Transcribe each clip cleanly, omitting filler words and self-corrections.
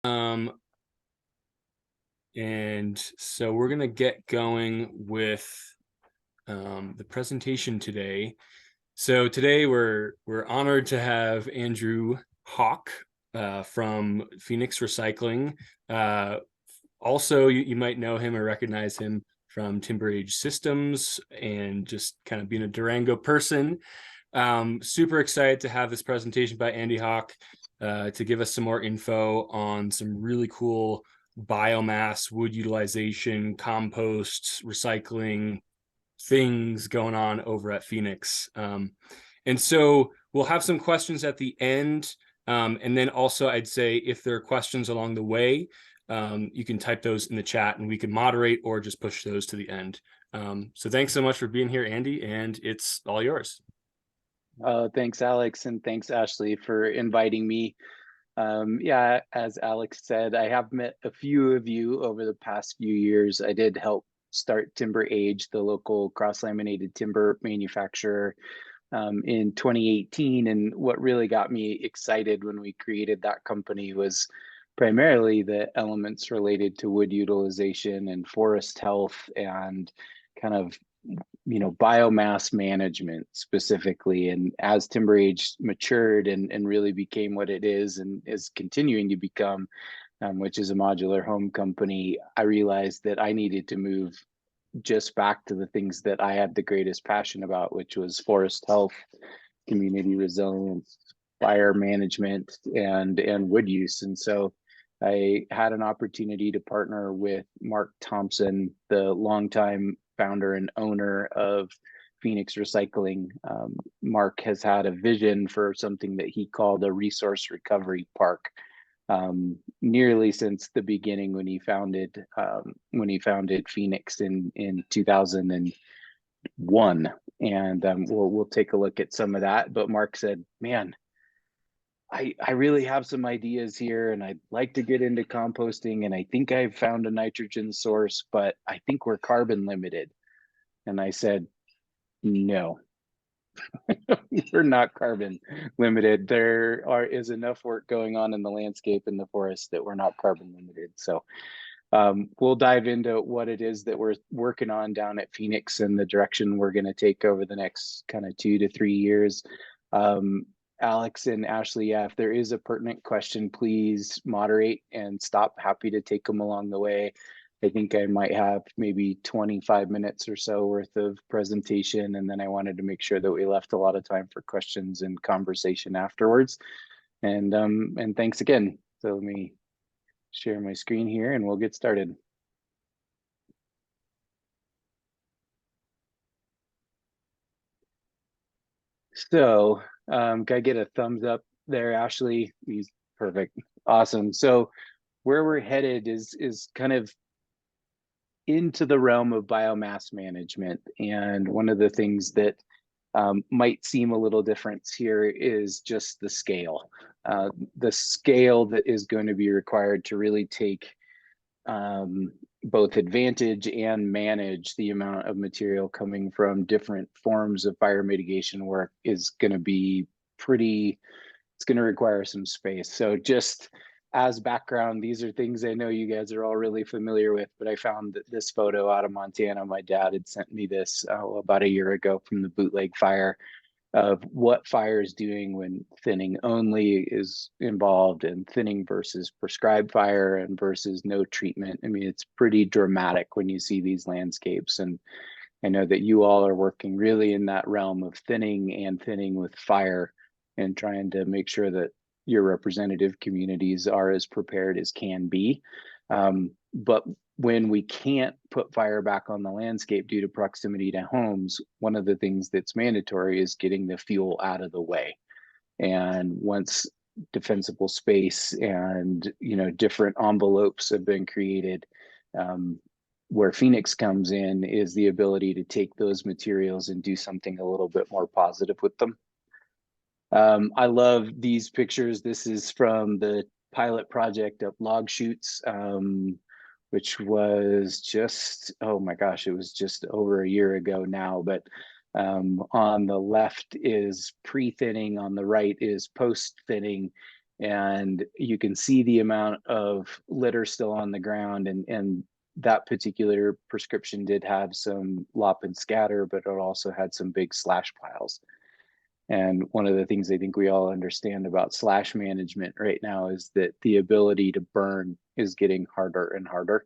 Um, and so we're going to get going with the presentation today. So today we're honored to have Andrew Hawk from Phoenix Recycling. Also, you might know him or recognize him from Timber Age Systems and just kind of being a Durango person. Super excited to have this presentation by Andy Hawk to give us some more info on some really cool biomass, wood utilization, compost, recycling things going on over at Phoenix. And so we'll have some questions at the end. And then also, I'd say if there are questions along the way, you can type those in the chat and we can moderate or just push those to the end. So thanks so much for being here, Andy, and it's all yours. Thanks, Alex, and thanks, Ashley, for inviting me. Yeah, as Alex said, I have met a few of you over the past few years. I did help start Timber Age, the local cross-laminated timber manufacturer, in 2018. And what really got me excited when we created that company was primarily the elements related to wood utilization and forest health and kind of biomass management specifically. And as Timber Age matured and really became what it is and is continuing to become, which is a modular home company, I realized that I needed to move just back to the things that I had the greatest passion about, which was forest health, community resilience, fire management, and wood use. And so I had an opportunity to partner with Mark Thompson, the longtime founder and owner of Phoenix Recycling. Mark has had a vision for something that he called a resource recovery park, nearly since the beginning when he founded Phoenix in 2001. And we'll take a look at some of that. But Mark said, "Man, I really have some ideas here, and I'd like to get into composting, and I think I've found a nitrogen source, but I think we're carbon limited." And I said, "No, we're not carbon limited. Is enough work going on in the landscape and the forest that we're not carbon limited." So we'll dive into what it is that we're working on down at Phoenix and the direction we're going to take over the next kind of 2 to 3 years. Alex and Ashley, yeah, if there is a pertinent question, please moderate and stop. Happy to take them along the way. I think I might have maybe 25 minutes or so worth of presentation, and then I wanted to make sure that we left a lot of time for questions and conversation afterwards. And thanks again. So let me share my screen here and we'll get started. So can I get a thumbs up there, Ashley? He's perfect. Awesome. So where we're headed is kind of into the realm of biomass management. And one of the things that might seem a little different here is just the scale. The scale that is going to be required to really take both advantage and manage the amount of material coming from different forms of fire mitigation work is going to be it's going to require some space. So just as background, these are things I know you guys are all really familiar with, but I found this photo out of Montana. My dad had sent me this about a year ago from the bootleg fire, of what fire is doing when thinning only is involved and thinning versus prescribed fire and versus no treatment. I mean, it's pretty dramatic when you see these landscapes. And I know that you all are working really in that realm of thinning and thinning with fire and trying to make sure that your representative communities are as prepared as can be. But when we can't put fire back on the landscape due to proximity to homes, one of the things that's mandatory is getting the fuel out of the way. And once defensible space and different envelopes have been created, where Phoenix comes in is the ability to take those materials and do something a little bit more positive with them. I love these pictures. This is from the pilot project of log chutes, which was just, oh my gosh, it was just over a year ago now. But on the left is pre-thinning, on the right is post-thinning. And you can see the amount of litter still on the ground, and that particular prescription did have some lop and scatter, but it also had some big slash piles. And one of the things I think we all understand about slash management right now is that the ability to burn is getting harder and harder,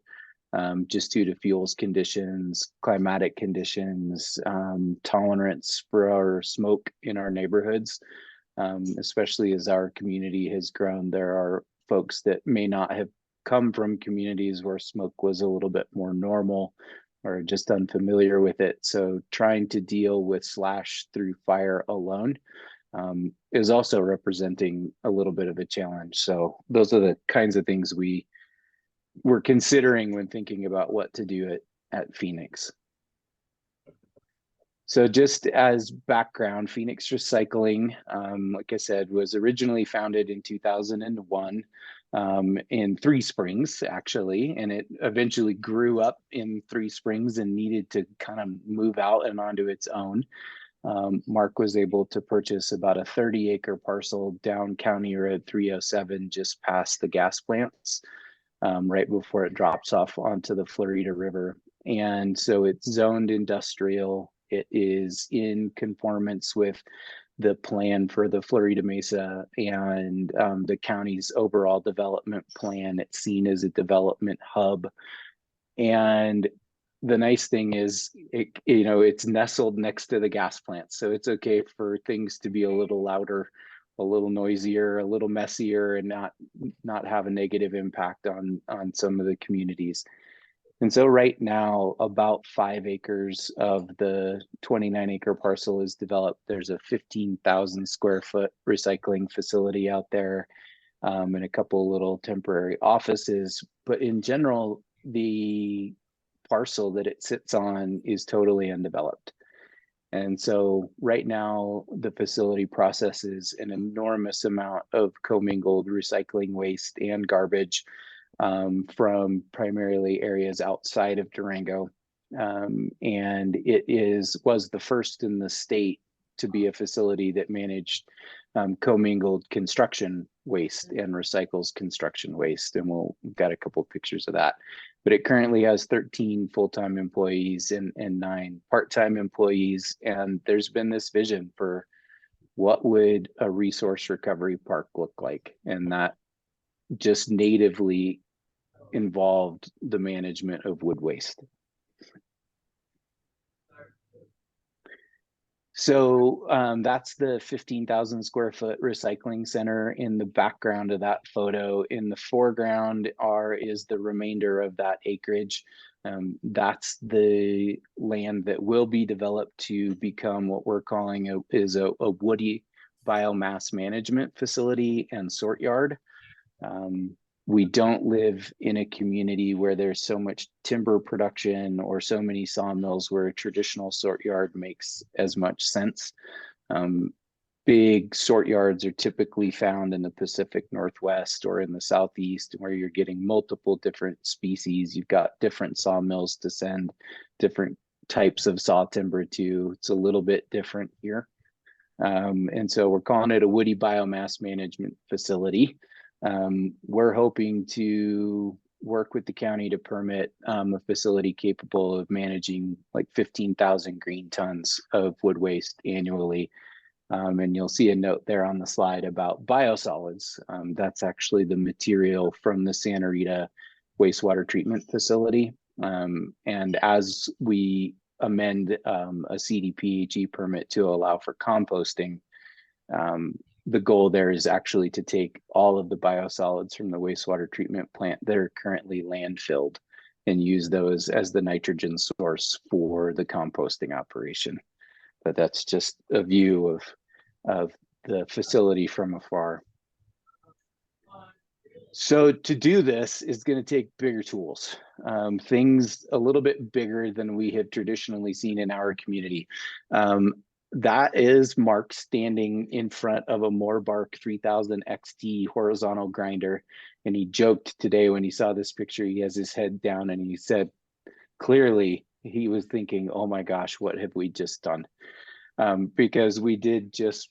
just due to fuels conditions, climatic conditions, tolerance for our smoke in our neighborhoods. Especially as our community has grown, there are folks that may not have come from communities where smoke was a little bit more normal or just unfamiliar with it. So trying to deal with slash through fire alone is also representing a little bit of a challenge. So those are the kinds of things we're considering when thinking about what to do at Phoenix. So just as background, Phoenix Recycling, like I said, was originally founded in 2001 in Three Springs, actually, and it eventually grew up in Three Springs and needed to kind of move out and onto its own. Mark was able to purchase about a 30-acre parcel down County Road 307, just past the gas plants, right before it drops off onto the Florida River. And so it's zoned industrial. It is in conformance with the plan for the Florida Mesa and the county's overall development plan. It's seen as a development hub. And the nice thing is, it's nestled next to the gas plant. So it's okay for things to be a little louder, a little noisier, a little messier, and not have a negative impact on some of the communities. And so right now, about 5 acres of the 29-acre parcel is developed. There's a 15,000 square foot recycling facility out there, and a couple little temporary offices. But in general, the parcel that it sits on is totally undeveloped. And so right now, the facility processes an enormous amount of commingled recycling waste and garbage from primarily areas outside of Durango. And it was the first in the state to be a facility that managed commingled construction waste and recycles construction waste. And we've got a couple of pictures of that. But it currently has 13 full-time employees and 9 part-time employees. And there's been this vision for what would a resource recovery park look like? And that just natively involved the management of wood waste. So that's the 15,000 square foot recycling center. In the background of that photo, in the foreground is the remainder of that acreage. That's the land that will be developed to become what we're calling a woody biomass management facility and sort yard. We don't live in a community where there's so much timber production or so many sawmills where a traditional sort yard makes as much sense. Big sort yards are typically found in the Pacific Northwest or in the Southeast, where you're getting multiple different species. You've got different sawmills to send different types of saw timber to. It's a little bit different here. And so we're calling it a woody biomass management facility. We're hoping to work with the county to permit a facility capable of managing like 15,000 green tons of wood waste annually. And you'll see a note there on the slide about biosolids. That's actually the material from the Santa Rita wastewater treatment facility. And as we amend a CDPHE permit to allow for composting, the goal there is actually to take all of the biosolids from the wastewater treatment plant that are currently landfilled and use those as the nitrogen source for the composting operation. But that's just a view of the facility from afar. So to do this is going to take bigger tools, things a little bit bigger than we have traditionally seen in our community. That is Mark standing in front of a Moorbark 3000 XT horizontal grinder. And he joked today when he saw this picture, he has his head down and he said, clearly he was thinking, oh my gosh, what have we just done? Because we did just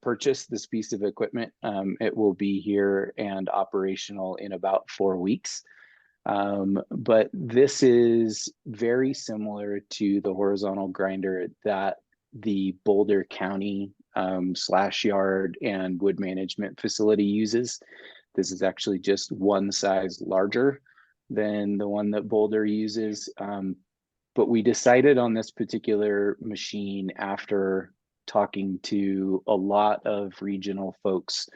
purchased this piece of equipment. It will be here and operational in about 4 weeks. But this is very similar to the horizontal grinder that the Boulder County slash yard and wood management facility uses. This is actually just one size larger than the one that Boulder uses. But we decided on this particular machine after talking to a lot of regional folks,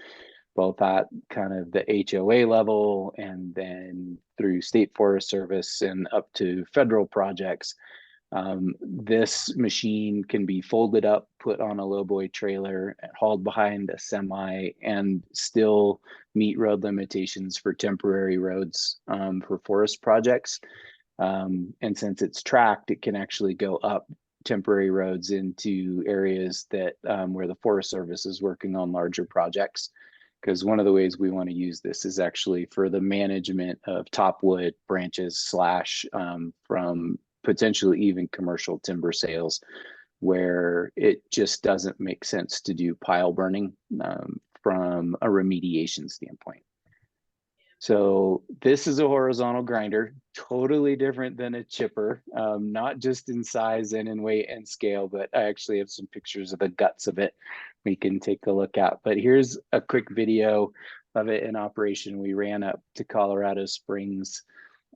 both at kind of the HOA level and then through State Forest Service and up to federal projects. This machine can be folded up, put on a lowboy trailer, hauled behind a semi, and still meet road limitations for temporary roads for forest projects. And since it's tracked, it can actually go up temporary roads into areas that where the Forest Service is working on larger projects. Because one of the ways we want to use this is actually for the management of topwood branches slash from potentially even commercial timber sales, where it just doesn't make sense to do pile burning from a remediation standpoint. So this is a horizontal grinder, totally different than a chipper, not just in size and in weight and scale, but I actually have some pictures of the guts of it we can take a look at. But here's a quick video of it in operation. We ran up to Colorado Springs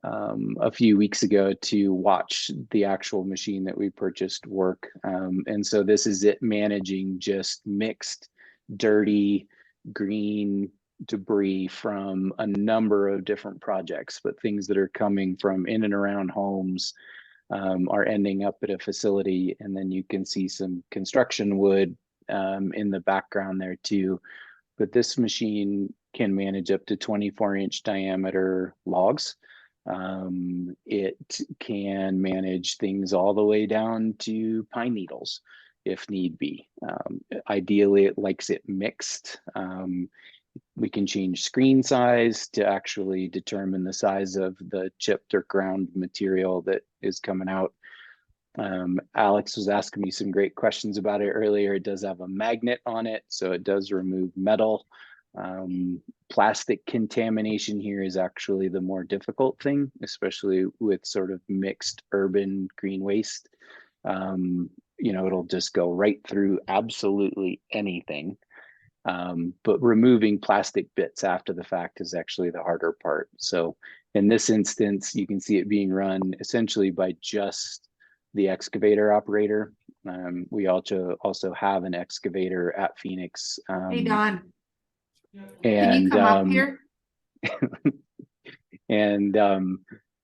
a few weeks ago to watch the actual machine that we purchased work. And so this is it managing just mixed, dirty, green debris from a number of different projects, but things that are coming from in and around homes are ending up at a facility. And then you can see some construction wood in the background there too. But this machine can manage up to 24-inch diameter logs. It can manage things all the way down to pine needles if need be. Ideally, it likes it mixed. We can change screen size to actually determine the size of the chipped or ground material that is coming out. Alex was asking me some great questions about it earlier. It does have a magnet on it, so it does remove metal. Plastic contamination here is actually the more difficult thing, especially with sort of mixed urban green waste. It'll just go right through absolutely anything. But removing plastic bits after the fact is actually the harder part. So in this instance, you can see it being run essentially by just the excavator operator. We also have an excavator at Phoenix. Hey, Don, can you And come up here? and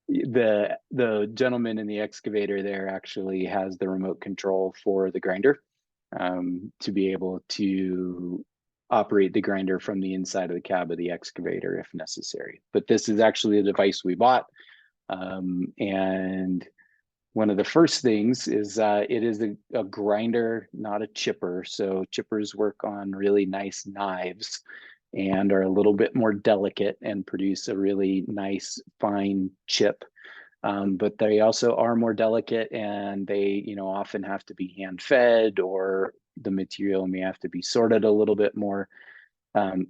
the gentleman in the excavator there actually has the remote control for the grinder to be able to operate the grinder from the inside of the cab of the excavator if necessary. But this is actually a device we bought. And one of the first things is it is a grinder, not a chipper. So chippers work on really nice knives and are a little bit more delicate and produce a really nice fine chip. But they also are more delicate, and they often have to be hand fed, or the material may have to be sorted a little bit more.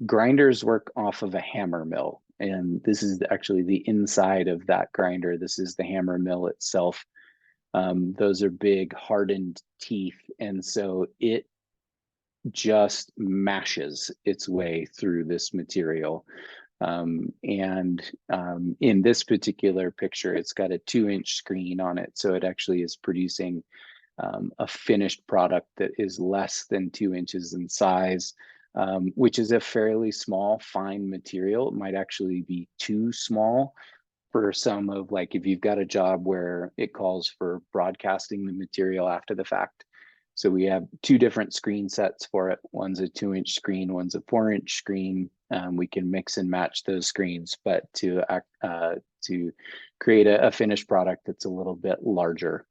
Grinders work off of a hammer mill, and this is actually the inside of that grinder. This is the hammer mill itself. Those are big hardened teeth, and so it just mashes its way through this material. In this particular picture, it's got a 2-inch screen on it, so it actually is producing a finished product that is less than 2 inches in size, which is a fairly small, fine material. It might actually be too small for some of, like, if you've got a job where it calls for broadcasting the material after the fact. So we have 2 different screen sets for it. One's a 2-inch screen, one's a 4-inch screen. We can mix and match those screens, but to create a finished product that's a little bit larger.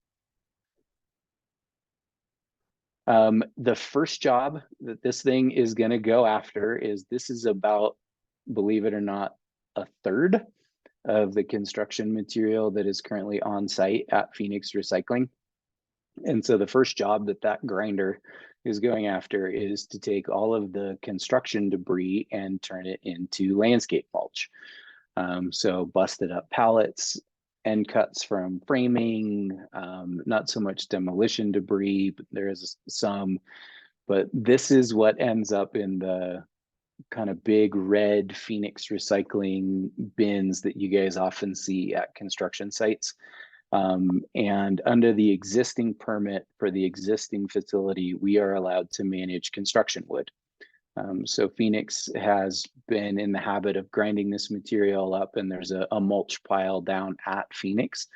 The first job that this thing is going to go after this is about, believe it or not, a third of the construction material that is currently on site at Phoenix Recycling. And so the first job that that grinder is going after is to take all of the construction debris and turn it into landscape mulch. So busted up pallets, end cuts from framing, not so much demolition debris, but there is some. But this is what ends up in the kind of big red Phoenix recycling bins that you guys often see at construction sites. And under the existing permit for the existing facility, we are allowed to manage construction wood. So Phoenix has been in the habit of grinding this material up, and there's a mulch pile down at Phoenix.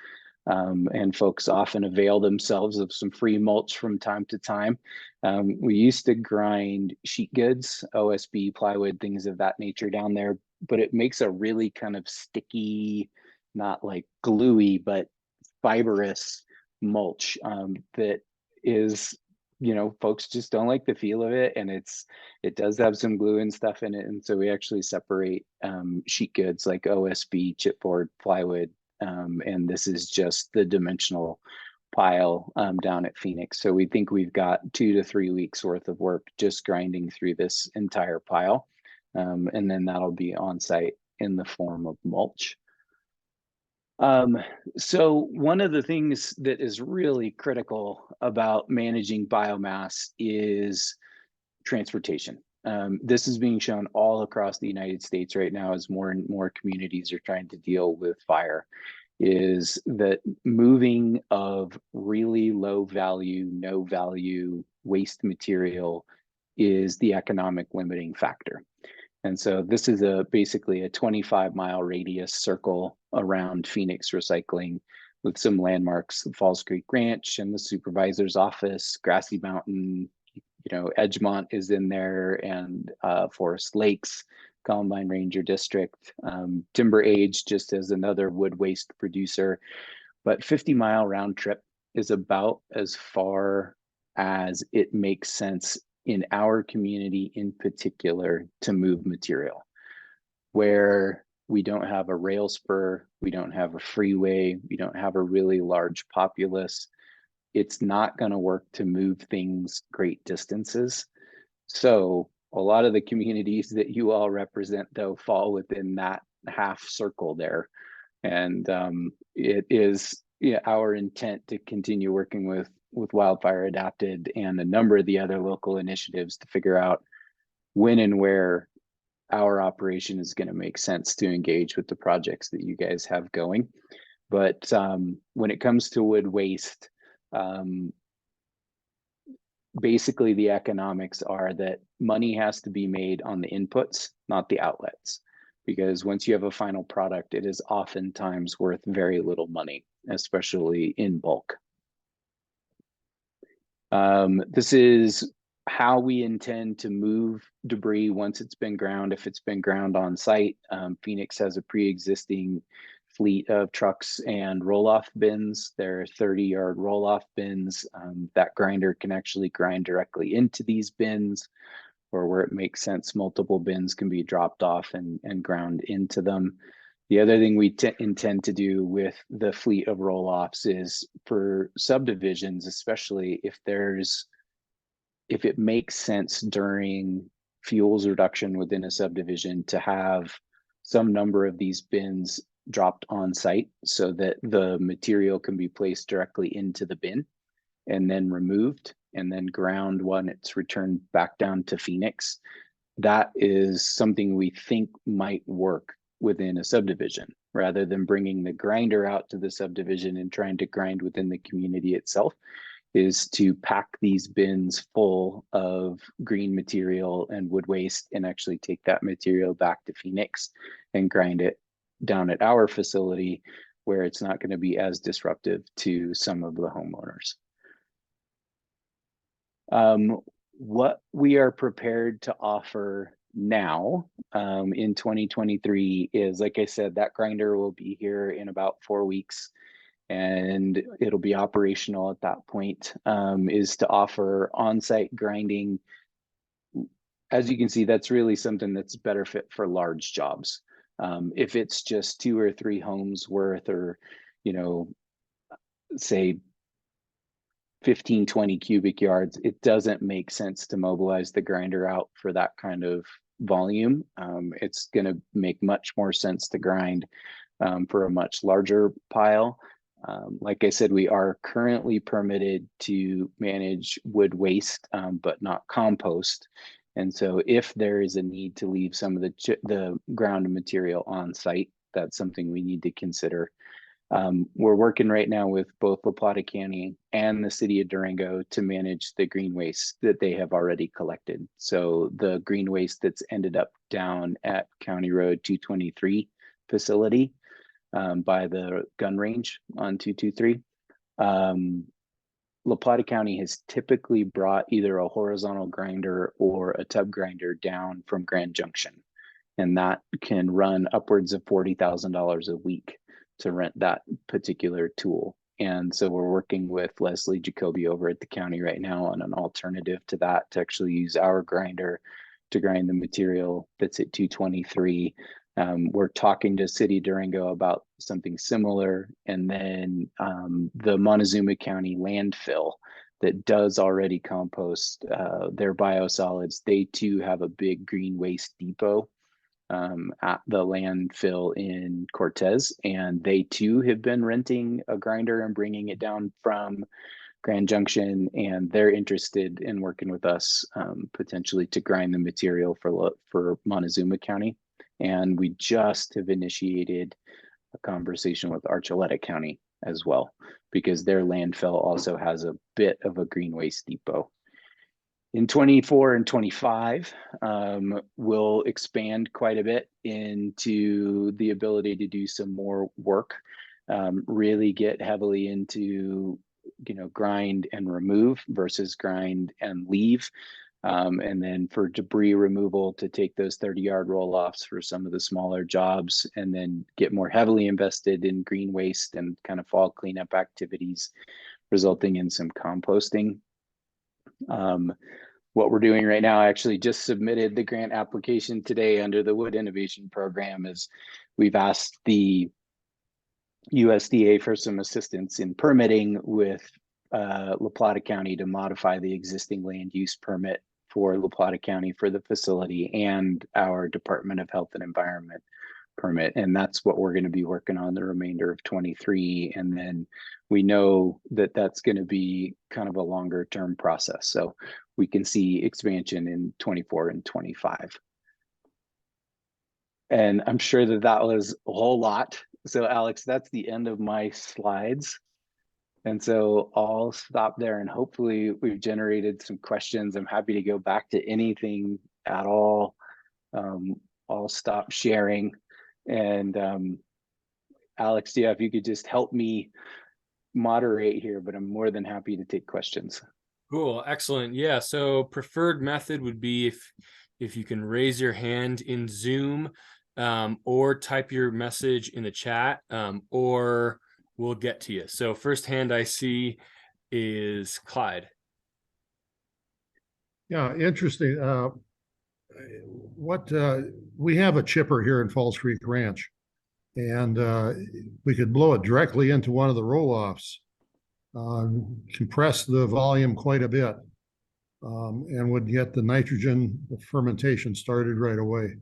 And folks often avail themselves of some free mulch from time to time. We used to grind sheet goods, OSB, plywood, things of that nature down there, but it makes a really kind of sticky, not like gluey, but fibrous mulch that is, folks just don't like the feel of it, and it does have some glue and stuff in it, and so we actually separate sheet goods like OSB, chipboard, plywood, and this is just the dimensional pile down at Phoenix. So we think we've got 2 to 3 weeks worth of work just grinding through this entire pile, and then that'll be on site in the form of mulch. So one of the things that is really critical about managing biomass is transportation. This is being shown all across the United States right now as more and more communities are trying to deal with fire, is that moving of really low value, no value waste material is the economic limiting factor. And so this is basically a 25-mile radius circle around Phoenix Recycling with some landmarks, the Falls Creek Ranch and the supervisor's office, Grassy Mountain, Edgemont is in there, and Forest Lakes, Columbine Ranger District, Timber Age just as another wood waste producer. But 50-mile round trip is about as far as it makes sense in our community in particular to move material, where we don't have a rail spur, we don't have a freeway, we don't have a really large populace. It's not going to work to move things great distances. So a lot of the communities that you all represent, though, fall within that half circle there. And it is our intent to continue working with Wildfire Adapted and a number of the other local initiatives to figure out when and where our operation is going to make sense to engage with the projects that you guys have going. But when it comes to wood waste, basically the economics are that money has to be made on the inputs, not the outlets. Because once you have a final product, it is oftentimes worth very little money, especially in bulk. This is how we intend to move debris once it's been ground, if it's been ground on site. Phoenix has a pre-existing fleet of trucks and roll-off bins. There are 30-yard roll-off bins. That grinder can actually grind directly into these bins, or where it makes sense, multiple bins can be dropped off and ground into them. The other thing we intend to do with the fleet of roll-offs is for subdivisions, especially if it makes sense during fuels reduction within a subdivision, to have some number of these bins dropped on site so that the material can be placed directly into the bin and then removed and then ground when it's returned back down to Phoenix. That is something we think might work within a subdivision, rather than bringing the grinder out to the subdivision and trying to grind within the community itself, is to pack these bins full of green material and wood waste and actually take that material back to Phoenix and grind it down at our facility, where it's not going to be as disruptive to some of the homeowners. What we are prepared to offer now in 2023 is, like I said, that grinder will be here in about 4 weeks and it'll be operational at that point, is to offer on-site grinding. As you can see, that's really something that's better fit for large jobs. If it's just 2 or 3 homes worth, or, say 15, 20 cubic yards, it doesn't make sense to mobilize the grinder out for that kind of volume. It's going to make much more sense to grind for a much larger pile. Like I said, we are currently permitted to manage wood waste, but not compost. And so if there is a need to leave some of the ground material on site, that's something we need to consider. We're working right now with both La Plata County and the city of Durango to manage the green waste that they have already collected. So the green waste that's ended up down at County Road 223 facility by the gun range on 223. La Plata County has typically brought either a horizontal grinder or a tub grinder down from Grand Junction. And that can run upwards of $40,000 a week to rent that particular tool. And so we're working with Leslie Jacoby over at the county right now on an alternative to that, to actually use our grinder to grind the material that's at 223. We're talking to City Durango about something similar. And then the Montezuma County landfill that does already compost their biosolids, they too have a big green waste depot at the landfill in Cortez, and they too have been renting a grinder and bringing it down from Grand Junction, and they're interested in working with us potentially to grind the material for Montezuma County. And we just have initiated a conversation with Archuleta County as well, because their landfill also has a bit of a green waste depot. In 24 and 25, we'll expand quite a bit into the ability to do some more work, really get heavily into, grind and remove versus grind and leave. And then for debris removal, to take those 30-yard roll-offs for some of the smaller jobs, and then get more heavily invested in green waste and kind of fall cleanup activities, resulting in some composting. What we're doing right now, I actually just submitted the grant application today under the Wood Innovation Program, is we've asked the USDA for some assistance in permitting with La Plata County to modify the existing land use permit for La Plata County for the facility, and our Department of Health and Environment permit. And that's what we're going to be working on the remainder of 23. And then we know that that's going to be kind of a longer term process. So we can see expansion in 24 and 25. And I'm sure that that was a whole lot. So Alex, that's the end of my slides. And so I'll stop there, and hopefully we've generated some questions. I'm happy to go back to anything at all. I'll stop sharing. And Alex, yeah, if you could just help me moderate here, but I'm more than happy to take questions. Cool, excellent. Yeah, so preferred method would be if you can raise your hand in Zoom, or type your message in the chat, or we'll get to you. So first hand I see is Clyde. Yeah, interesting. We have a chipper here in Falls Creek Ranch, and we could blow it directly into one of the roll-offs, compress the volume quite a bit, and would get the nitrogen fermentation started right away.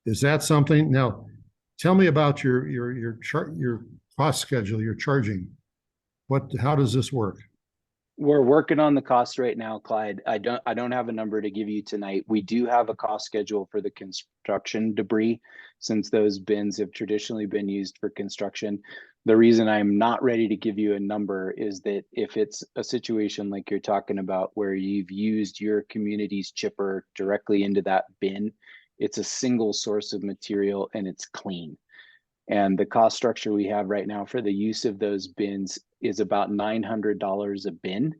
Is that something? Now, tell me about your cost schedule, your charging. How does this work? We're working on the costs right now, Clyde. I don't have a number to give you tonight. We do have a cost schedule for the construction debris, since those bins have traditionally been used for construction. The reason I'm not ready to give you a number is that if it's a situation like you're talking about, where you've used your community's chipper directly into that bin, it's a single source of material and it's clean. And the cost structure we have right now for the use of those bins is about $900 a bin.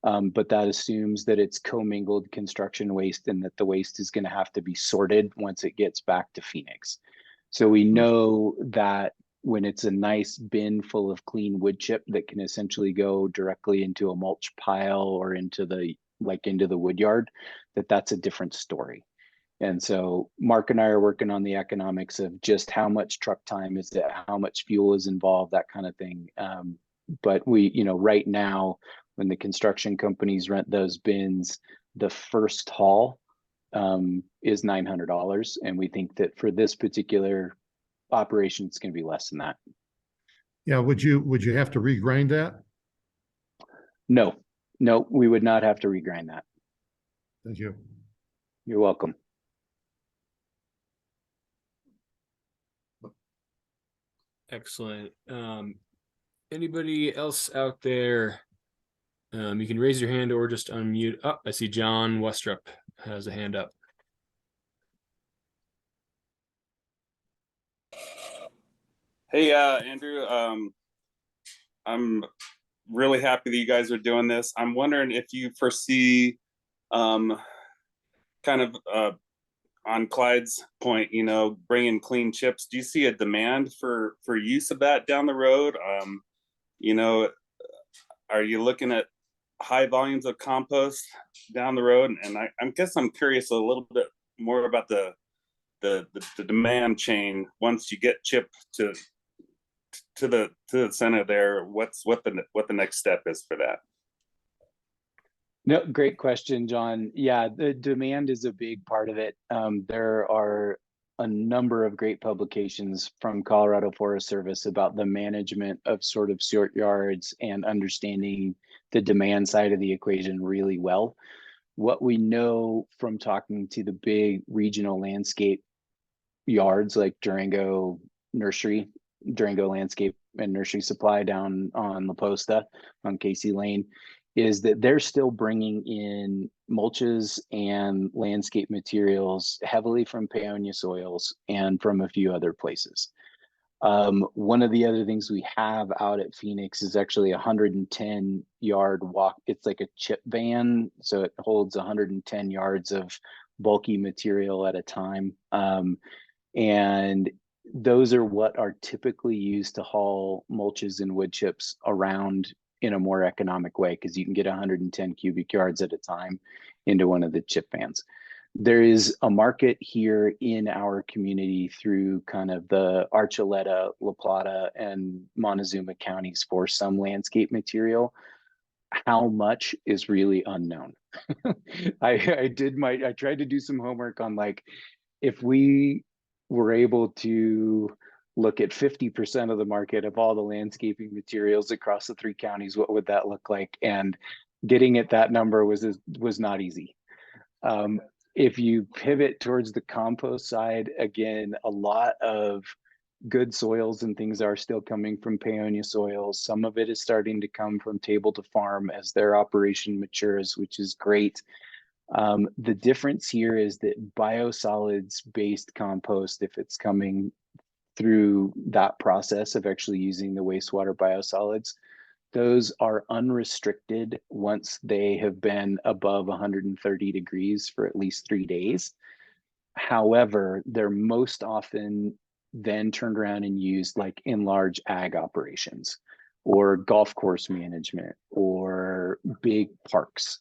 But that assumes that it's commingled construction waste, and that the waste is going to have to be sorted once it gets back to Phoenix. So we know that when it's a nice bin full of clean wood chip that can essentially go directly into a mulch pile or into the wood yard, that's a different story. And so Mark and I are working on the economics of just how much truck time is it, how much fuel is involved, that kind of thing. But we, right now, when the construction companies rent those bins, the first haul is $900, and we think that for this particular operation, it's going to be less than that. Yeah, would you have to regrind that? No, no, we would not have to regrind that. Thank you. You're welcome. Excellent. Anybody else out there? You can raise your hand or just unmute. Oh, I see John Westrup has a hand up. Hey, Andrew. I'm really happy that you guys are doing this. I'm wondering if you foresee, kind of on Clyde's point, bringing clean chips. Do you see a demand for use of that down the road? You know, are you looking at high volumes of compost down the road? And I guess I'm curious a little bit more about the demand chain once you get chip to the center there. What the next step is for that? No, great question, John. Yeah, the demand is a big part of it. There are a number of great publications from Colorado Forest Service about the management of sort of sort yards and understanding the demand side of the equation really well. What we know from talking to the big regional landscape yards like Durango Landscape and Nursery Supply down on La Posta on Casey Lane, is that they're still bringing in mulches and landscape materials heavily from Paonia soils and from a few other places. One of the other things we have out at Phoenix is actually a 110 yard walk. It's like a chip van, so it holds 110 yards of bulky material at a time. And those are what are typically used to haul mulches and wood chips around in a more economic way, because you can get 110 cubic yards at a time into one of the chip vans. There is a market here in our community through kind of the Archuleta, La Plata, and Montezuma counties for some landscape material. How much is really unknown. I tried to do some homework on, like, if we were able to look at 50% of the market of all the landscaping materials across the 3 counties, what would that look like? And getting at that number was not easy. If you pivot towards the compost side, again, a lot of good soils and things are still coming from Paonia soils. Some of it is starting to come from Table to Farm as their operation matures, which is great. The difference here is that biosolids based compost, if it's coming through that process of actually using the wastewater biosolids, those are unrestricted once they have been above 130 degrees for at least 3 days. However, they're most often then turned around and used like in large ag operations or golf course management or big parks.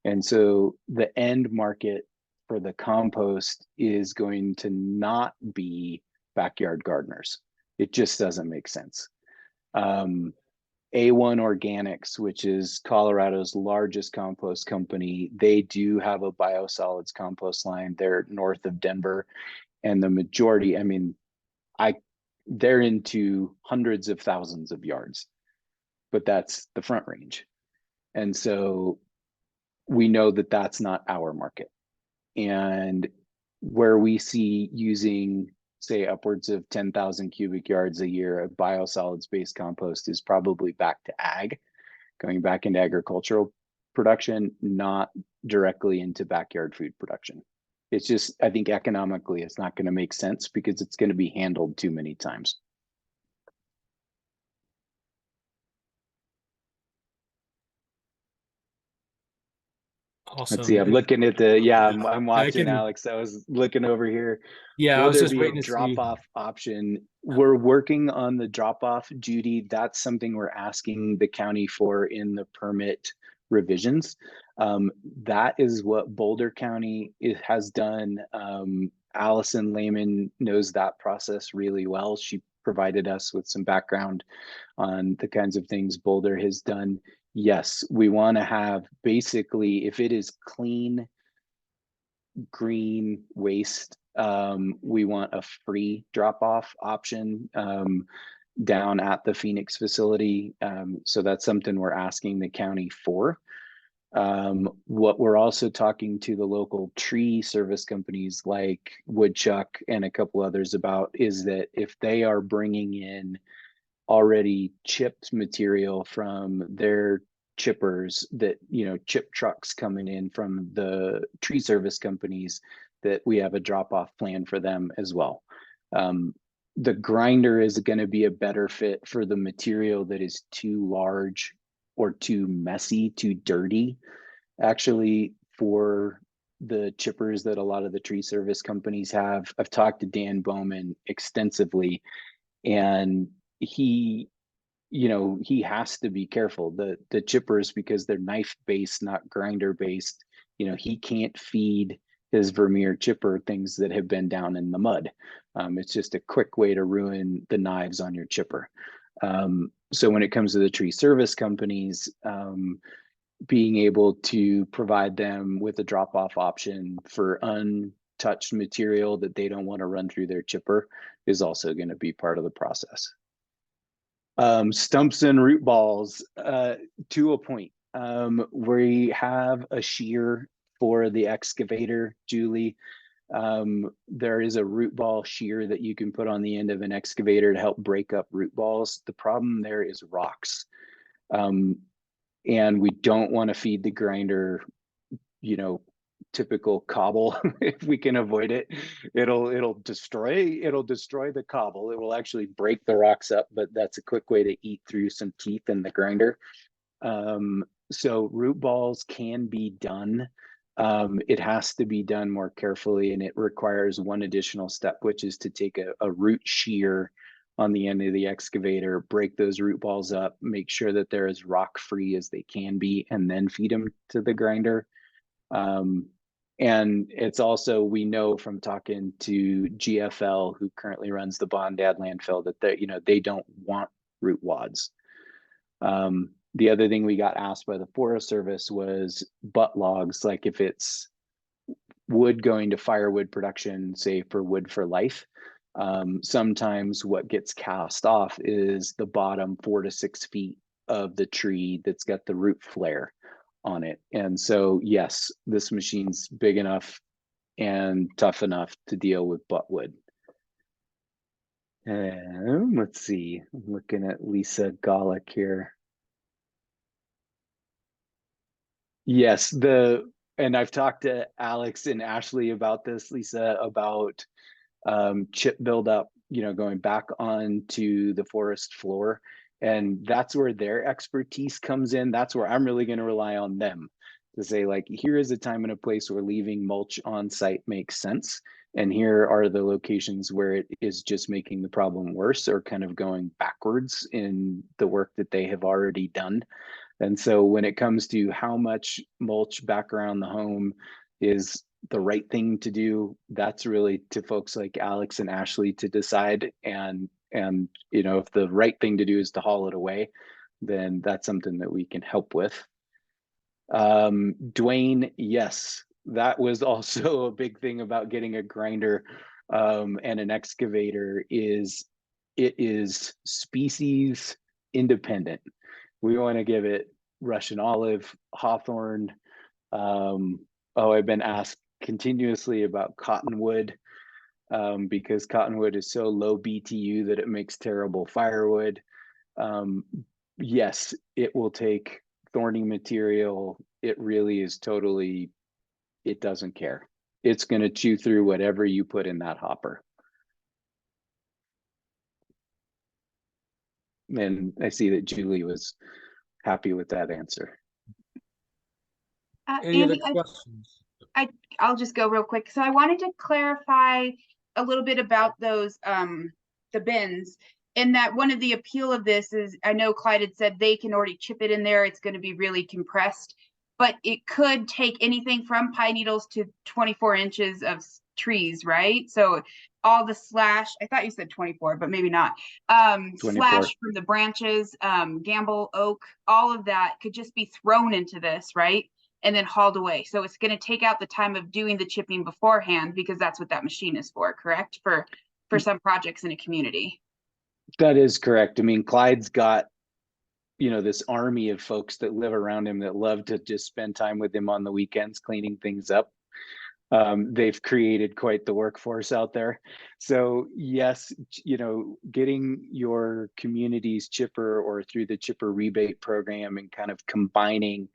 And so the end market for the compost is going to not be backyard gardeners. It just doesn't make sense. A1 Organics, which is Colorado's largest compost company, they do have a biosolids compost line. They're north of Denver, and the majority, I mean, they're into hundreds of thousands of yards, but that's the Front Range. And so we know that that's not our market. And where we see using, say, upwards of 10,000 cubic yards a year of biosolids based compost is probably back to ag, going back into agricultural production, not directly into backyard food production. It's just, I think economically, it's not going to make sense because it's going to be handled too many times. Awesome. Let's see, I'm looking at the, yeah, I'm watching, Alex. I was looking over here. Yeah, I Will was there just be waiting a to drop see. off option? We're working on the drop off, Judy. That's something we're asking the county for in the permit revisions. That is what Boulder County has done. Allison Lehman knows that process really well. She provided us with some background on the kinds of things Boulder has done. Yes, we want to have basically, if it is clean, green waste, we want a free drop-off option down at the Phoenix facility. So that's something we're asking the county for. What we're also talking to the local tree service companies like Woodchuck and a couple others about is that if they are bringing in already chipped material from their chippers, that, you know, chip trucks coming in from the tree service companies, that we have a drop-off plan for them as well. The grinder is going to be a better fit for the material that is too large or too messy, too dirty. Actually, for the chippers that a lot of the tree service companies have, I've talked to Dan Bowman extensively, and he, you know, he has to be careful. The chippers, because they're knife based, not grinder based, you know, he can't feed his Vermeer chipper things that have been down in the mud. It's just a quick way to ruin the knives on your chipper. So when it comes to the tree service companies, being able to provide them with a drop-off option for untouched material that they don't want to run through their chipper is also going to be part of the process. Stumps and root balls, to a point. We have a shear for the excavator, Julie. There is a root ball shear that you can put on the end of an excavator to help break up root balls. The problem there is rocks. And we don't want to feed the grinder, you know, typical cobble. If we can avoid it, it'll destroy the cobble. It will actually break the rocks up, but that's a quick way to eat through some teeth in the grinder. So root balls can be done. It has to be done more carefully, and it requires one additional step, which is to take a root shear on the end of the excavator, break those root balls up, make sure that they're as rock free as they can be, and then feed them to the grinder. And it's also, we know from talking to GFL, who currently runs the Bondad landfill, that they, you know, they don't want root wads. The other thing we got asked by the Forest Service was butt logs, like if it's wood going to firewood production, say for Wood for Life, sometimes what gets cast off is the bottom 4 to 6 feet of the tree that's got the root flare on it. And so, yes, this machine's big enough and tough enough to deal with butt wood. And let's see, I'm looking at Lisa Golick here. Yes, and I've talked to Alex and Ashley about this, Lisa, about chip buildup, you know, going back onto the forest floor. And that's where their expertise comes in. That's where I'm really going to rely on them to say, like, here is a time and a place where leaving mulch on site makes sense. And here are the locations where it is just making the problem worse or kind of going backwards in the work that they have already done. And so when it comes to how much mulch back around the home is the right thing to do, that's really to folks like Alex and Ashley to decide. And you know, if the right thing to do is to haul it away, then that's something that we can help with. Dwayne, yes, that was also a big thing about getting a grinder and an excavator, is it is species independent. We want to give it Russian olive, hawthorn. I've been asked continuously about cottonwood because cottonwood is so low BTU that it makes terrible firewood. Yes, it will take thorny material. It really is totally, it doesn't care. It's going to chew through whatever you put in that hopper. And I see that Julie was happy with that answer. Any other Andy, questions? I'll just go real quick. So I wanted to clarify a little bit about those the bins, and that one of the appeal of this is, I know Clyde had said they can already chip it in there, it's going to be really compressed, but it could take anything from pine needles to 24 inches of trees, right? So all the slash, I thought you said 24, but maybe not. 24. Slash from the branches, gamble, oak, all of that could just be thrown into this, right? And then hauled away. So it's going to take out the time of doing the chipping beforehand, because that's what that machine is for, correct? For some projects in a community. That is correct. I mean, Clyde's got, you know, this army of folks that live around him that love to just spend time with him on the weekends cleaning things up. They've created quite the workforce out there. So yes, you know, getting your community's chipper or through the chipper rebate program and kind of combining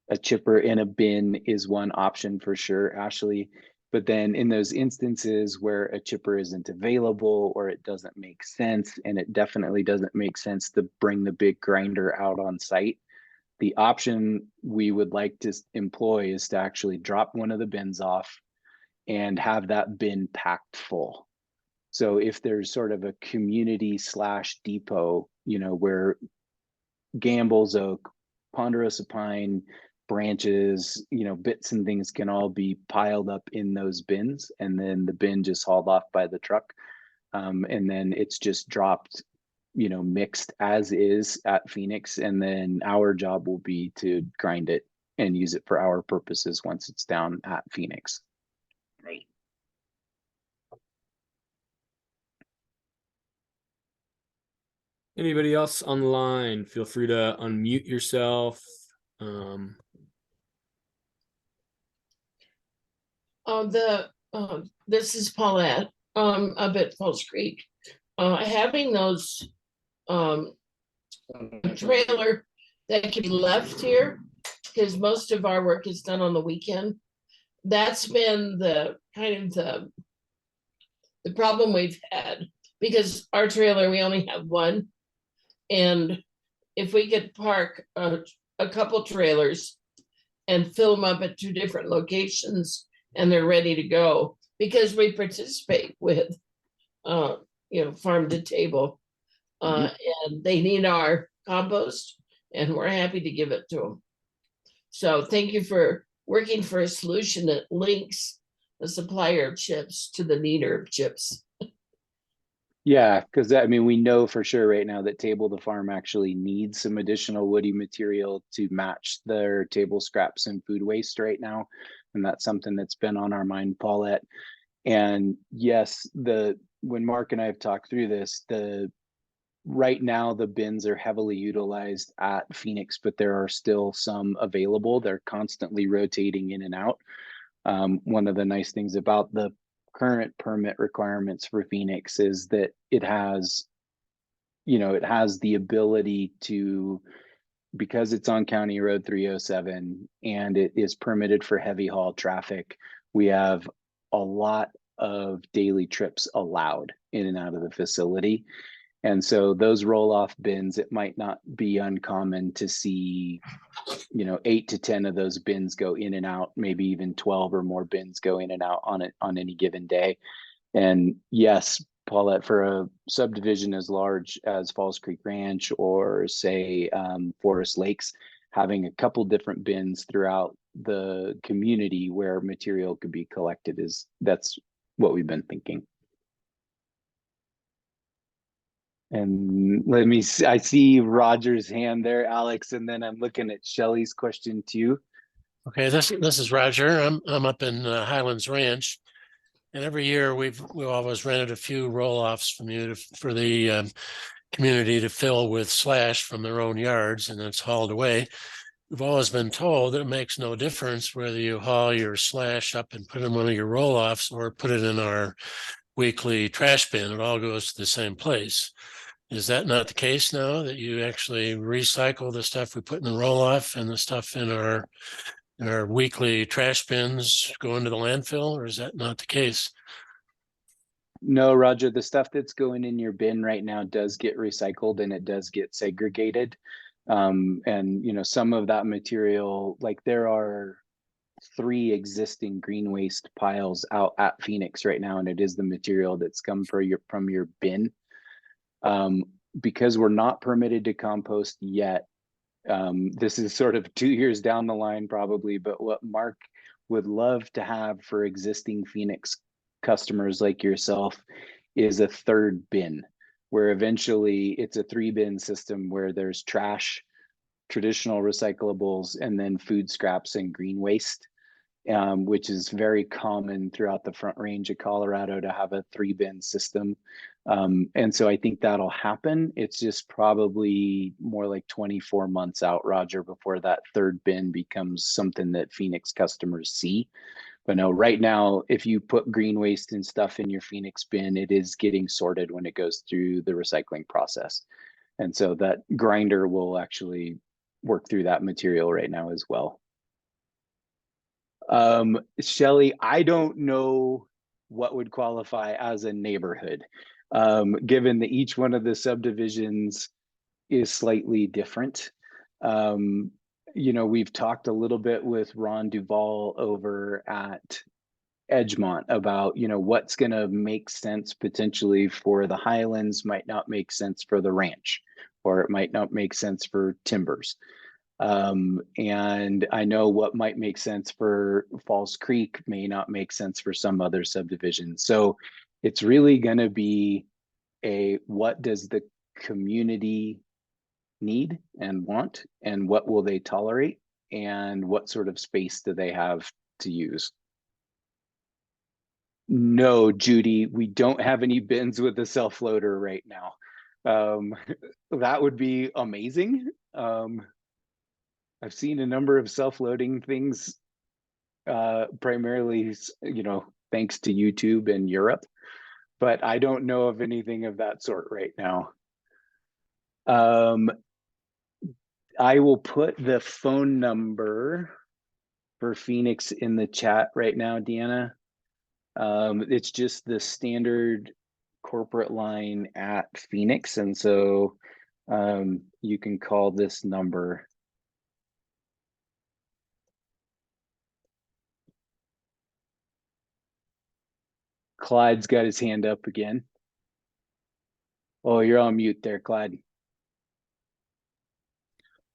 a chipper in a bin is one option for sure, Ashley. But then in those instances where a chipper isn't available or it doesn't make sense, and it definitely doesn't make sense to bring the big grinder out on site, the option we would like to employ is to actually drop one of the bins off and have that bin packed full. So if there's sort of a community / depot, you know, where Gamble's oak, ponderosa pine, branches, you know, bits and things can all be piled up in those bins, and then the bin just hauled off by the truck. And then it's just dropped, you know, mixed as is at Phoenix. And then our job will be to grind it and use it for our purposes once it's down at Phoenix. Great. Anybody else on the line? Feel free to unmute yourself. This is Paulette, up at Falls Creek. Having those trailer that can be left here, because most of our work is done on the weekend. That's been the kind of the problem we've had, because our trailer, we only have one. And if we could park a couple trailers and fill them up at 2 different locations and they're ready to go, because we participate with, you know, farm to table, and they need our compost, and we're happy to give it to them. So thank you for working for a solution that links the supplier of chips to the needer of chips. Yeah, because I mean, we know for sure right now that Table to Farm actually needs some additional woody material to match their table scraps and food waste right now. And that's something that's been on our mind, Paulette. And yes, when Mark and I have talked through this, right now the bins are heavily utilized at Phoenix, but there are still some available. They're constantly rotating in and out. One of the nice things about the current permit requirements for Phoenix is that it has, you know, it has the ability to, because it's on County Road 307 and it is permitted for heavy haul traffic, we have a lot of daily trips allowed in and out of the facility. And so those roll-off bins, it might not be uncommon to see, you know, 8 to 10 of those bins go in and out, maybe even 12 or more bins go in and out on any given day. And yes, Paulette, for a subdivision as large as Falls Creek Ranch or say Forest Lakes, having a couple different bins throughout the community where material could be collected that's what we've been thinking. And let me see, I see Roger's hand there, Alex, and then I'm looking at Shelley's question too. Okay, this is Roger. I'm up in Highlands Ranch, and every year we've always rented a few roll-offs from you for the community to fill with slash from their own yards, and it's hauled away. We've always been told that it makes no difference whether you haul your slash up and put it in one of your roll-offs or put it in our weekly trash bin. It all goes to the same place. Is that not the case now, that you actually recycle the stuff we put in the roll-off and the stuff in our weekly trash bins go into the landfill, or is that not the case? No, Roger, the stuff that's going in your bin right now does get recycled and it does get segregated. And you know, some of that material, like there are 3 existing green waste piles out at Phoenix right now, and it is the material that's come from your bin. Because we're not permitted to compost yet, this is sort of 2 years down the line probably, but what Mark would love to have for existing Phoenix customers like yourself is a third bin, where eventually it's a 3-bin system where there's trash, traditional recyclables, and then food scraps and green waste, which is very common throughout the Front Range of Colorado to have a 3-bin system. And so I think that'll happen. It's just probably more like 24 months out, Roger, before that third bin becomes something that Phoenix customers see. But no, right now, if you put green waste and stuff in your Phoenix bin, it is getting sorted when it goes through the recycling process. And so that grinder will actually work through that material right now as well. Shelly, I don't know what would qualify as a neighborhood, given that each one of the subdivisions is slightly different. You know, we've talked a little bit with Ron Duvall over at Edgemont about, you know, what's going to make sense potentially for the Highlands might not make sense for the ranch, or it might not make sense for Timbers. And I know what might make sense for Falls Creek may not make sense for some other subdivisions. So it's really going to be what does the community need and want, and what will they tolerate, and what sort of space do they have to use? No, Judy, we don't have any bins with a self-loader right now. That would be amazing. I've seen a number of self-loading things, primarily, you know, thanks to YouTube in Europe, but I don't know of anything of that sort right now. I will put the phone number for Phoenix in the chat right now, Deanna. It's just the standard corporate line at Phoenix, and so you can call this number. Clyde's got his hand up again. Oh, you're on mute there, Clyde.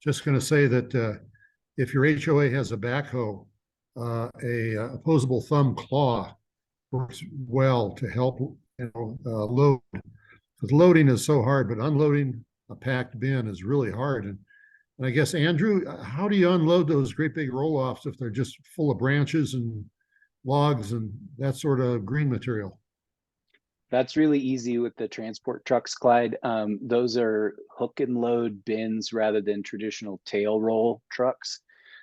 Just going to say that if your HOA has a backhoe, a opposable thumb claw works well to help, you know, load. Because loading is so hard, but unloading a packed bin is really hard. And I guess, Andrew, how do you unload those great big roll-offs if they're just full of branches and logs and that sort of green material? That's really easy with the transport trucks, Clyde. Those are hook and load bins rather than traditional tail roll trucks.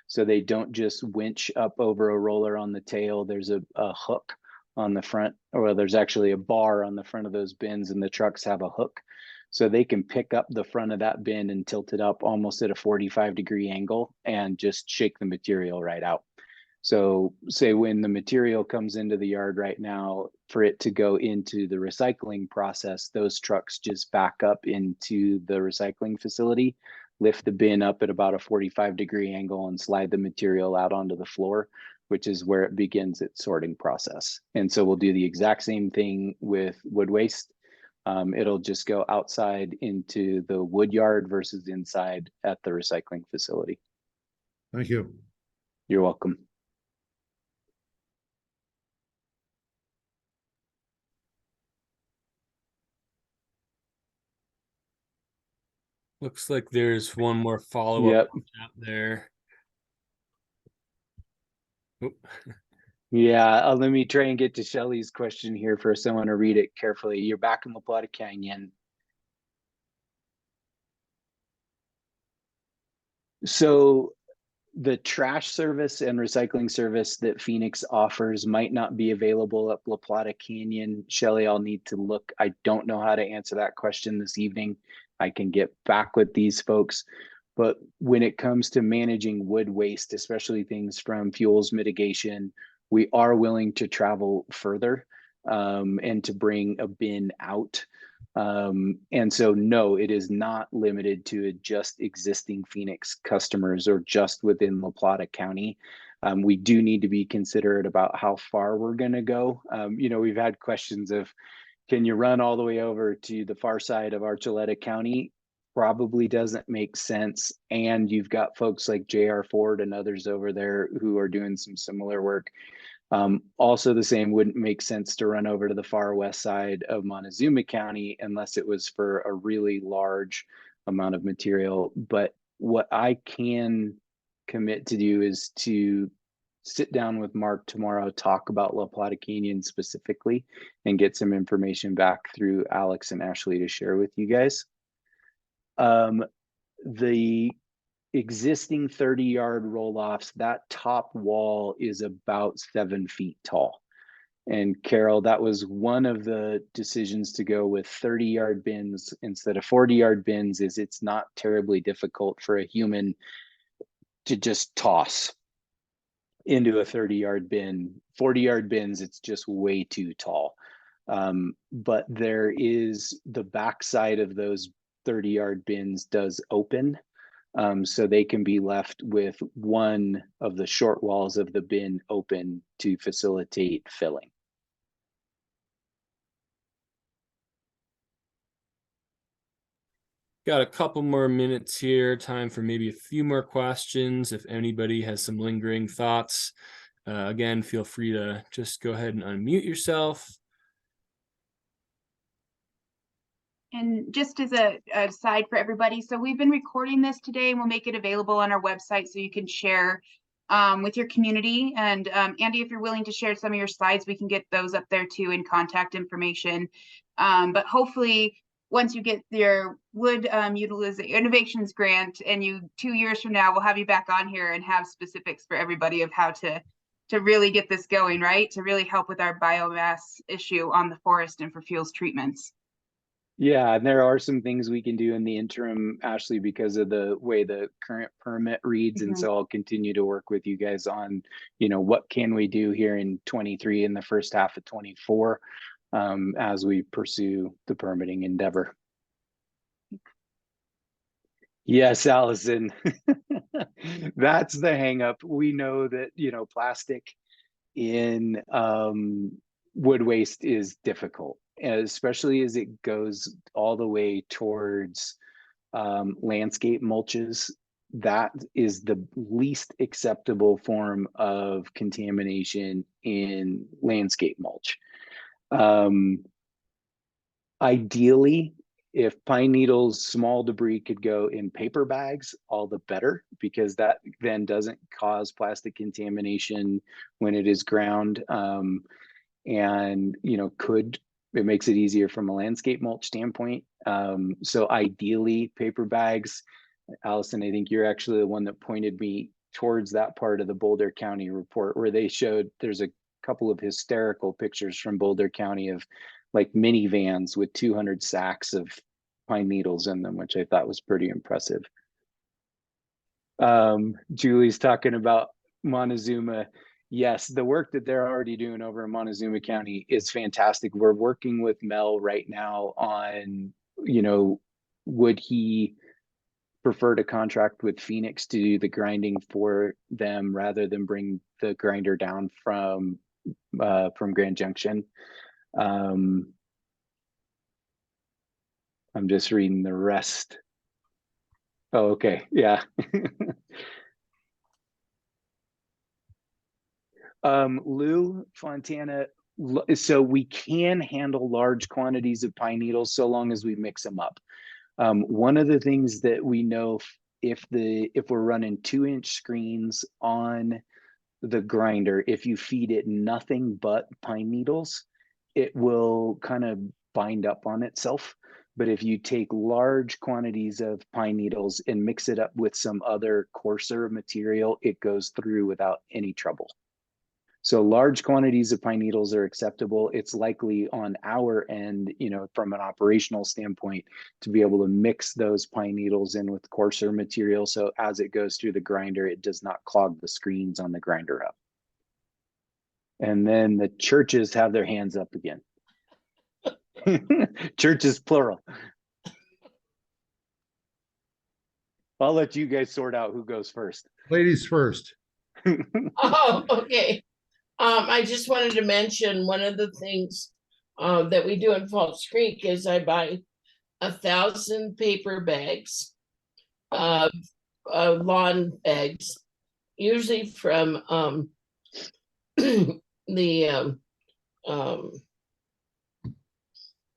So they don't just winch up over a roller on the tail. There's a hook on the front, or there's actually a bar on the front of those bins, and the trucks have a hook. So they can pick up the front of that bin and tilt it up almost at a 45-degree angle and just shake the material right out. So say when the material comes into the yard right now, for it to go into the recycling process, those trucks just back up into the recycling facility, lift the bin up at about a 45-degree angle and slide the material out onto the floor, which is where it begins its sorting process. And so we'll do the exact same thing with wood waste. It'll just go outside into the wood yard versus inside at the recycling facility. Thank you. You're welcome. Looks like there's one more follow-up out there. Oop. Yeah, let me try and get to Shelly's question here first. I want to read it carefully. You're back in La Plata Canyon. So the trash service and recycling service that Phoenix offers might not be available at La Plata Canyon. Shelly, I'll need to look. I don't know how to answer that question this evening. I can get back with these folks. But when it comes to managing wood waste, especially things from fuels mitigation, we are willing to travel further and to bring a bin out. And so, no, it is not limited to just existing Phoenix customers or just within La Plata County. We do need to be considerate about how far we're going to go. You know, we've had questions of, can you run all the way over to the far side of Archuleta County? Probably doesn't make sense. And you've got folks like J.R. Ford and others over there who are doing some similar work. Also the same, wouldn't make sense to run over to the far west side of Montezuma County unless it was for a really large amount of material. But what I can commit to do is to sit down with Mark tomorrow, talk about La Plata Canyon specifically, and get some information back through Alex and Ashley to share with you guys. The existing 30-yard roll-offs, that top wall is about 7 feet tall. And Carol, that was one of the decisions to go with 30-yard bins instead of 40-yard bins, is it's not terribly difficult for a human to just toss into a 30-yard bin. 40-yard bins, it's just way too tall. But there is the backside of those 30-yard bins does open. So they can be left with one of the short walls of the bin open to facilitate filling. Got a couple more minutes here, time for maybe a few more questions. If anybody has some lingering thoughts, again, feel free to just go ahead and unmute yourself. And just as a side for everybody, so we've been recording this today and we'll make it available on our website so you can share with your community. And Andy, if you're willing to share some of your slides, we can get those up there too in contact information. But hopefully once you get your wood utilization innovations grant, and 2 years from now, we'll have you back on here and have specifics for everybody of how to really get this going, right? To really help with our biomass issue on the forest and for fuels treatments. Yeah, and there are some things we can do in the interim, Ashley, because of the way the current permit reads. And so I'll continue to work with you guys on, what can we do here in 23 in the first half of 24 as we pursue the permitting endeavor. Yes, Allison, that's the hang up. We know that, plastic in wood waste is difficult, especially as it goes all the way towards landscape mulches. That is the least acceptable form of contamination in landscape mulch. Ideally, if pine needles, small debris could go in paper bags, all the better, because that then doesn't cause plastic contamination when it is ground. And it makes it easier from a landscape mulch standpoint. So ideally paper bags. Allison, I think you're actually the one that pointed me towards that part of the Boulder County report where they showed there's a couple of hysterical pictures from Boulder County of like minivans with 200 sacks of pine needles in them, which I thought was pretty impressive. Julie's talking about Montezuma. Yes, the work that they're already doing over in Montezuma County is fantastic. We're working with Mel right now on, would he prefer to contract with Phoenix to do the grinding for them rather than bring the grinder down from Grand Junction. I'm just reading the rest. Oh, okay, yeah. Lou Fontana, so we can handle large quantities of pine needles so long as we mix them up. One of the things that we know, if we're running 2-inch screens on the grinder, if you feed it nothing but pine needles, it will kind of bind up on itself. But if you take large quantities of pine needles and mix it up with some other coarser material, it goes through without any trouble. So large quantities of pine needles are acceptable. It's likely on our end, from an operational standpoint, to be able to mix those pine needles in with coarser material. So as it goes through the grinder, it does not clog the screens on the grinder up. And then the churches have their hands up again. Churches plural. I'll let you guys sort out who goes first. Ladies first. Oh, okay. I just wanted to mention one of the things that we do in Falls Creek is I buy 1,000 paper bags of lawn bags, usually from the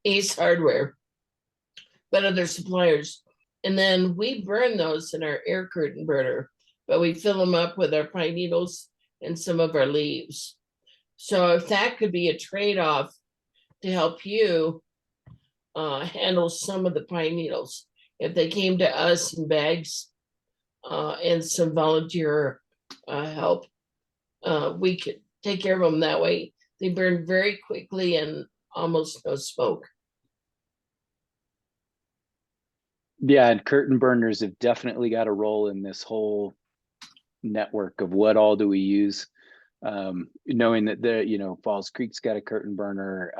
Ace Hardware, but other suppliers. And then we burn those in our air curtain burner, but we fill them up with our pine needles and some of our leaves. So if that could be a trade-off to help you handle some of the pine needles, if they came to us in bags and some volunteer help, we could take care of them that way. They burn very quickly and almost no smoke. Yeah, and curtain burners have definitely got a role in this whole network of what all do we use. Knowing that Falls Creek's got a curtain burner,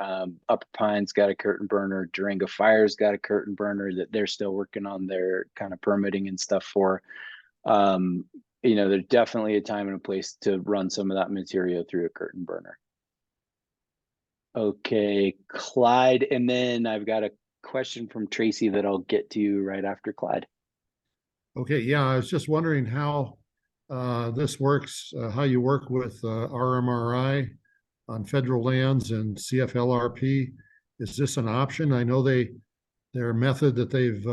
Upper Pine's got a curtain burner, Durango Fire's got a curtain burner that they're still working on their kind of permitting and stuff for. There's definitely a time and a place to run some of that material through a curtain burner. Okay, Clyde, and then I've got a question from Tracy that I'll get to right after Clyde. Okay, yeah, I was just wondering how this works, how you work with RMRI on federal lands and CFLRP. Is this an option? I know their method that they've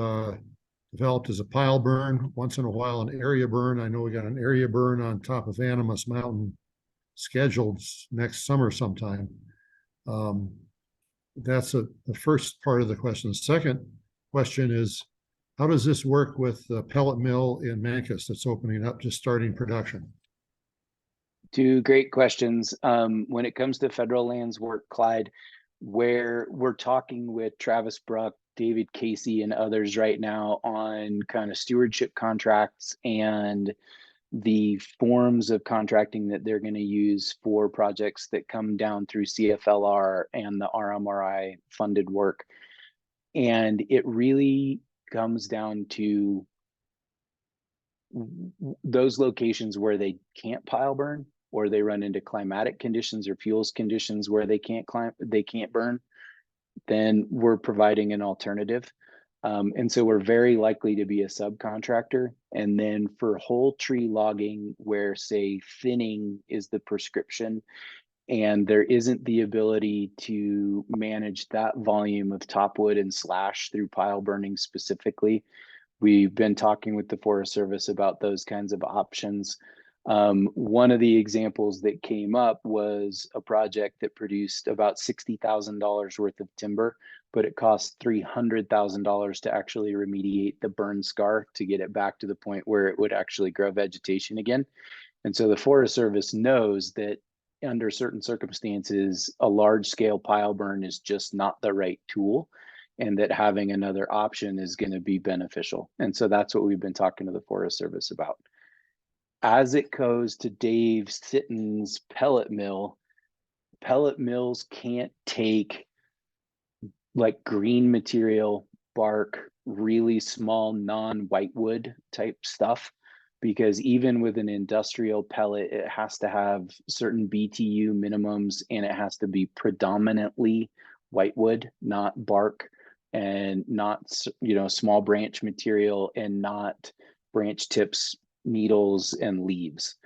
developed is a pile burn, once in a while an area burn. I know we got an area burn on top of Animas Mountain scheduled next summer sometime. That's the first part of the question. The second question is, how does this work with the pellet mill in Mancos that's opening up, just starting production? Two great questions. When it comes to federal lands work, Clyde, where we're talking with Travis Bruck, David Casey, and others right now on kind of stewardship contracts and the forms of contracting that they're going to use for projects that come down through CFLR and the RMRI funded work. And it really comes down to those locations where they can't pile burn, or they run into climatic conditions or fuels conditions where they can't burn, then we're providing an alternative. And so we're very likely to be a subcontractor. And then for whole tree logging, where say thinning is the prescription and there isn't the ability to manage that volume of topwood and slash through pile burning specifically, we've been talking with the Forest Service about those kinds of options. One of the examples that came up was a project that produced about $60,000 worth of timber, but it cost $300,000 to actually remediate the burn scar to get it back to the point where it would actually grow vegetation again. And so the Forest Service knows that under certain circumstances, a large scale pile burn is just not the right tool, and that having another option is going to be beneficial. And so that's what we've been talking to the Forest Service about. As it goes to Dave Sitton's pellet mill, pellet mills can't take like green material, bark, really small non-whitewood type stuff, because even with an industrial pellet, it has to have certain BTU minimums and it has to be predominantly whitewood, not bark, and not small branch material, and not branch tips, needles, and leaves.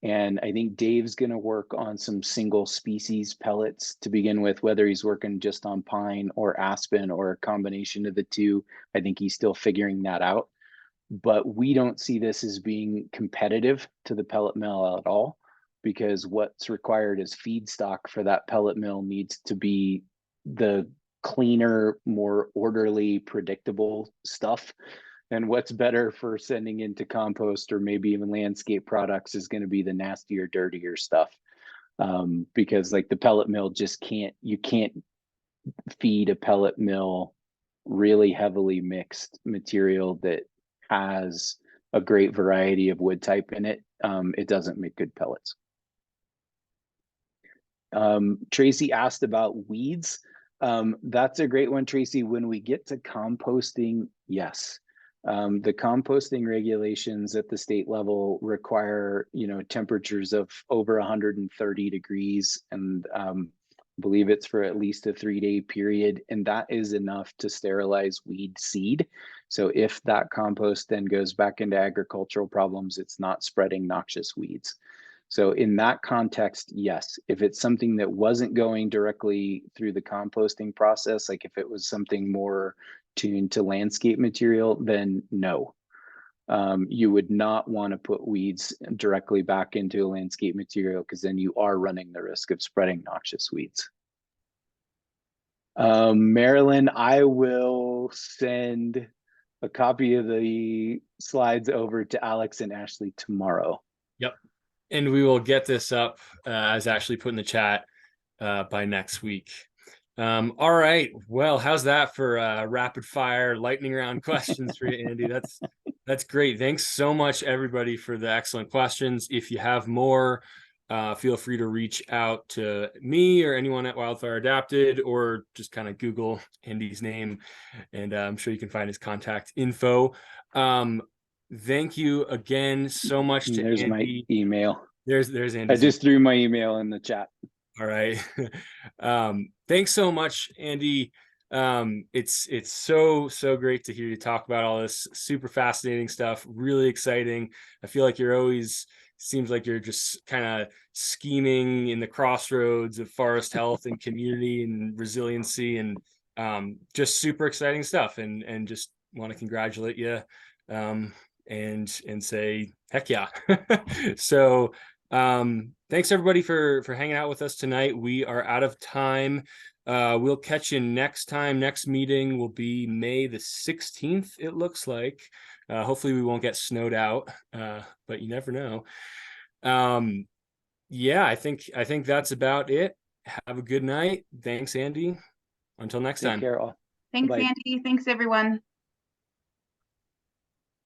And I think Dave's going to work on some single species pellets to begin with, whether he's working just on pine or aspen or a combination of the two. I think he's still figuring that out. But we don't see this as being competitive to the pellet mill at all, because what's required as feedstock for that pellet mill needs to be the cleaner, more orderly, predictable stuff. And what's better for sending into compost or maybe even landscape products is going to be the nastier, dirtier stuff. Because like the pellet mill you can't feed a pellet mill really heavily mixed material that has a great variety of wood type in it. It doesn't make good pellets. Tracy asked about weeds. That's a great one, Tracy. When we get to composting, yes. The composting regulations at the state level require, temperatures of over 130 degrees, and I believe it's for at least a 3-day period, and that is enough to sterilize weed seed. So if that compost then goes back into agricultural problems, it's not spreading noxious weeds. So in that context, yes. If it's something that wasn't going directly through the composting process, like if it was something more tuned to landscape material, then no. You would not want to put weeds directly back into a landscape material, because then you are running the risk of spreading noxious weeds. Marilyn, I will send a copy of the slides over to Alex and Ashley tomorrow. Yep. And we will get this up as Ashley put in the chat by next week. All right. Well, how's that for rapid fire lightning round questions for you, Andy? That's great. Thanks so much, everybody, for the excellent questions. If you have more, feel free to reach out to me or anyone at Wildfire Adapted, or just kind of Google Andy's name, and I'm sure you can find his contact info. Thank you again so much to There's Andy. my email. There's Andy. I just threw my email in the chat. All right. Thanks so much, Andy. It's so great to hear you talk about all this super fascinating stuff. Really exciting. I feel like seems like you're just kind of scheming in the crossroads of forest health and community and resiliency, and just super exciting stuff. And just want to congratulate you and say heck yeah. So thanks everybody for hanging out with us tonight. We are out of time. We'll catch you next time. Next meeting will be May the 16th, it looks like. Hopefully we won't get snowed out, but you never know. Yeah, I think that's about it. Have a good night. Thanks, Andy. Until next time. Take care all. Thanks, Bye. Andy. Thanks, everyone.